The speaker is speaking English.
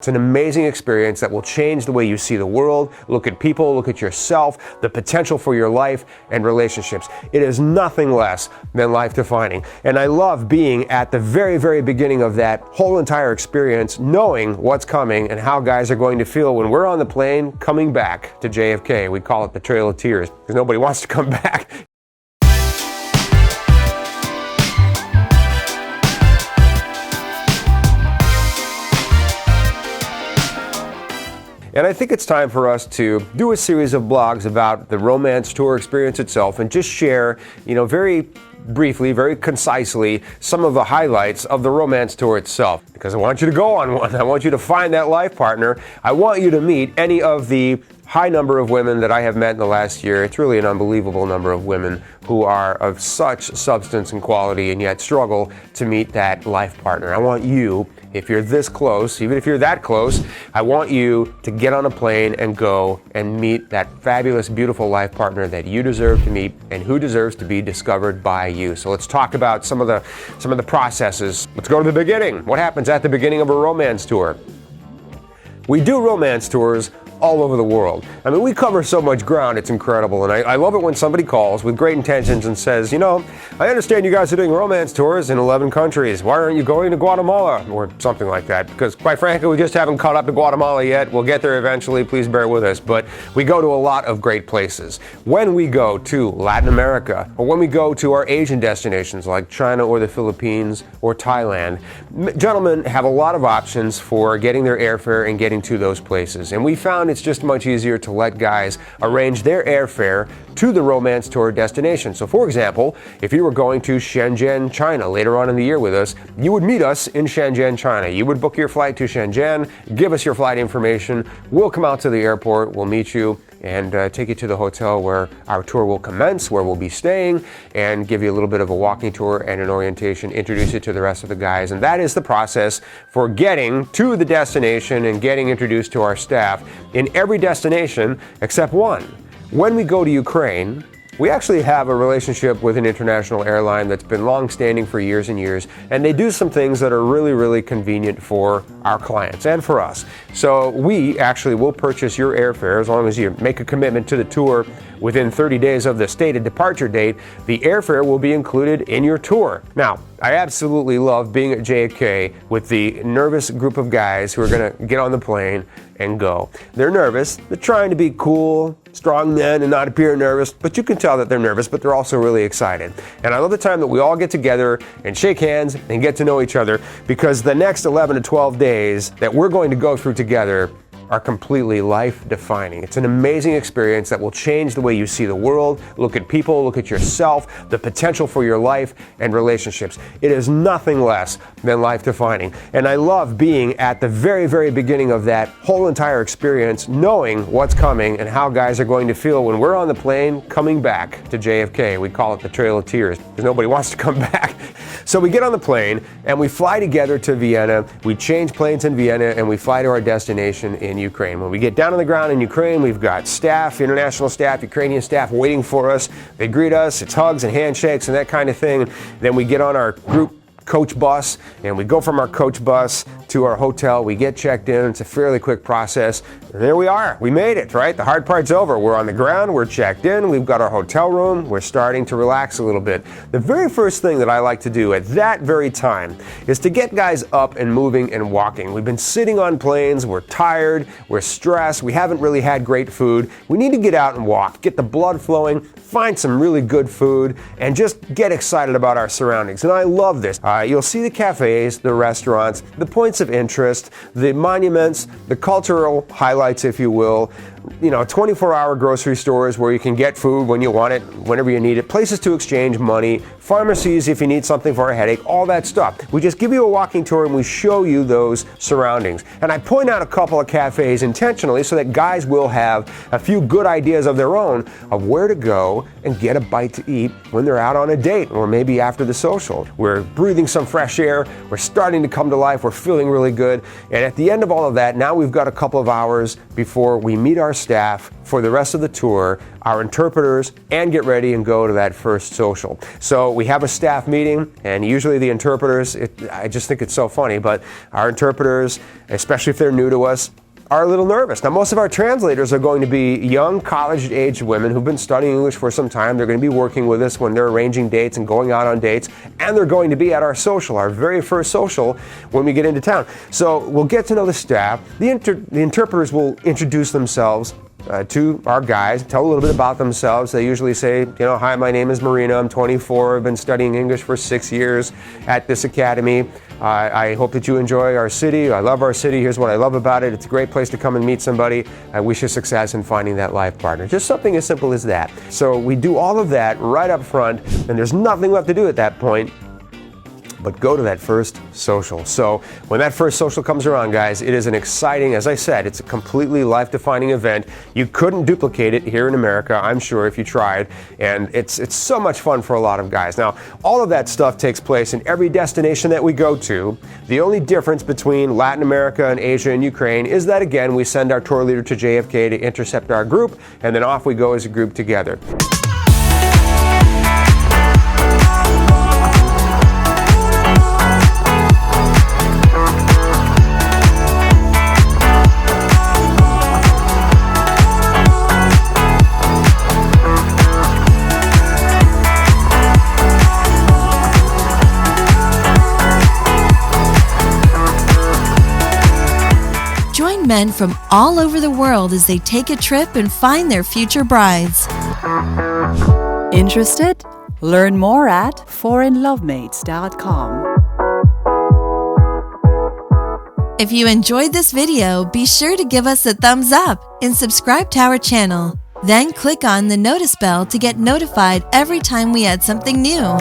It's an amazing experience that will change the way you see the world, look at people, look at yourself, the potential for your life and relationships. It is nothing less than life-defining. And I love being at the very, very beginning of that whole entire experience, knowing what's coming and how guys are going to feel when we're on the plane coming back to JFK. We call it the Trail of Tears because nobody wants to come back. And I think it's time for us to do a series of blogs about the romance tour experience itself and just share, very briefly, very concisely, some of the highlights of the romance tour itself. Because I want you to go on one. I want you to find that life partner. I want you to meet any of the high number of women that I have met in the last year. It's really an unbelievable number of women who are of such substance and quality and yet struggle to meet that life partner. I want you, if you're this close, even if you're that close, I want you to get on a plane and go and meet that fabulous, beautiful life partner that you deserve to meet and who deserves to be discovered by you. So let's talk about some of the processes. Let's go to the beginning. What happens at the beginning of a romance tour? We do romance tours all over the world. I mean, we cover so much ground, it's incredible. And I love it when somebody calls with great intentions and says, I understand you guys are doing romance tours in 11 countries. Why aren't you going to Guatemala? Or something like that. Because quite frankly, we just haven't caught up to Guatemala yet. We'll get there eventually. Please bear with us. But we go to a lot of great places. When we go to Latin America, or when we go to our Asian destinations like China or the Philippines or Thailand, gentlemen have a lot of options for getting their airfare and getting to those places. And we found it's just much easier to let guys arrange their airfare to the romance tour destination. So for example, if you were going to Shenzhen, China later on in the year with us, you would meet us in Shenzhen, China. You would book your flight to Shenzhen, give us your flight information, we'll come out to the airport, we'll meet you and take you to the hotel where our tour will commence, where we'll be staying, and give you a little bit of a walking tour and an orientation, introduce you to the rest of the guys. And that is the process for getting to the destination and getting introduced to our staff in every destination except one. When we go to Ukraine, we actually have a relationship with an international airline that's been long-standing for years and years, and they do some things that are really, really convenient for our clients and for us. So we actually will purchase your airfare as long as you make a commitment to the tour within 30 days of the stated departure date. The airfare will be included in your tour. Now, I absolutely love being at JFK with the nervous group of guys who are going to get on the plane and go. They're nervous. They're trying to be cool, strong men and not appear nervous, but you can tell that they're nervous, but they're also really excited. And I love the time that we all get together and shake hands and get to know each other, because the next 11 to 12 days that we're going to go through together are completely life-defining. It's an amazing experience that will change the way you see the world, look at people, look at yourself, the potential for your life and relationships. It is nothing less than life-defining. And I love being at the very, very beginning of that whole entire experience, knowing what's coming and how guys are going to feel when we're on the plane coming back to JFK. We call it the Trail of Tears because nobody wants to come back. So we get on the plane and we fly together to Vienna. We change planes in Vienna and we fly to our destination in Ukraine. When we get down on the ground in Ukraine, we've got staff, international staff, Ukrainian staff waiting for us. They greet us. It's hugs and handshakes and that kind of thing. Then we get on our group coach bus and we go from our coach bus to our hotel. We get checked in. It's a fairly quick process. And there we are. We made it, right? The hard part's over. We're on the ground. We're checked in. We've got our hotel room. We're starting to relax a little bit. The very first thing that I like to do at that very time is to get guys up and moving and walking. We've been sitting on planes. We're tired. We're stressed. We haven't really had great food. We need to get out and walk, get the blood flowing, find some really good food, and just get excited about our surroundings. And I love this. You'll see the cafes, the restaurants, the points of interest, the monuments, the cultural highlights, if you will. 24-hour grocery stores where you can get food when you want it, whenever you need it, places to exchange money, pharmacies if you need something for a headache, all that stuff. We just give you a walking tour and we show you those surroundings. And I point out a couple of cafes intentionally so that guys will have a few good ideas of their own of where to go and get a bite to eat when they're out on a date or maybe after the social. We're breathing some fresh air, we're starting to come to life, we're feeling really good. And at the end of all of that, now we've got a couple of hours before we meet our staff for the rest of the tour, our interpreters, and get ready and go to that first social. So we have a staff meeting, and usually the interpreters, I just think it's so funny, but our interpreters, especially if they're new to us, are a little nervous. Now, most of our translators are going to be young college-age women who've been studying English for some time. They're going to be working with us when they're arranging dates and going out on dates, and they're going to be at our social, our very first social, when we get into town. So we'll get to know the staff. The interpreters will introduce themselves to our guys, tell a little bit about themselves. They usually say, hi, my name is Marina, I'm 24, I've been studying English for 6 years at this academy. I hope that you enjoy our city. I love our city. Here's what I love about it. It's a great place to come and meet somebody. I wish you success in finding that life partner. Just something as simple as that. So we do all of that right up front, and there's nothing left to do at that point but go to that first social. So when that first social comes around, guys, it is an exciting, as I said, it's a completely life-defining event. You couldn't duplicate it here in America, I'm sure, if you tried, and it's so much fun for a lot of guys. Now, all of that stuff takes place in every destination that we go to. The only difference between Latin America and Asia and Ukraine is that, again, we send our tour leader to JFK to intercept our group, and then off we go as a group together. Join men from all over the world as they take a trip and find their future brides. Interested? Learn more at foreignlovemates.com. If you enjoyed this video, be sure to give us a thumbs up and subscribe to our channel. Then click on the notice bell to get notified every time we add something new.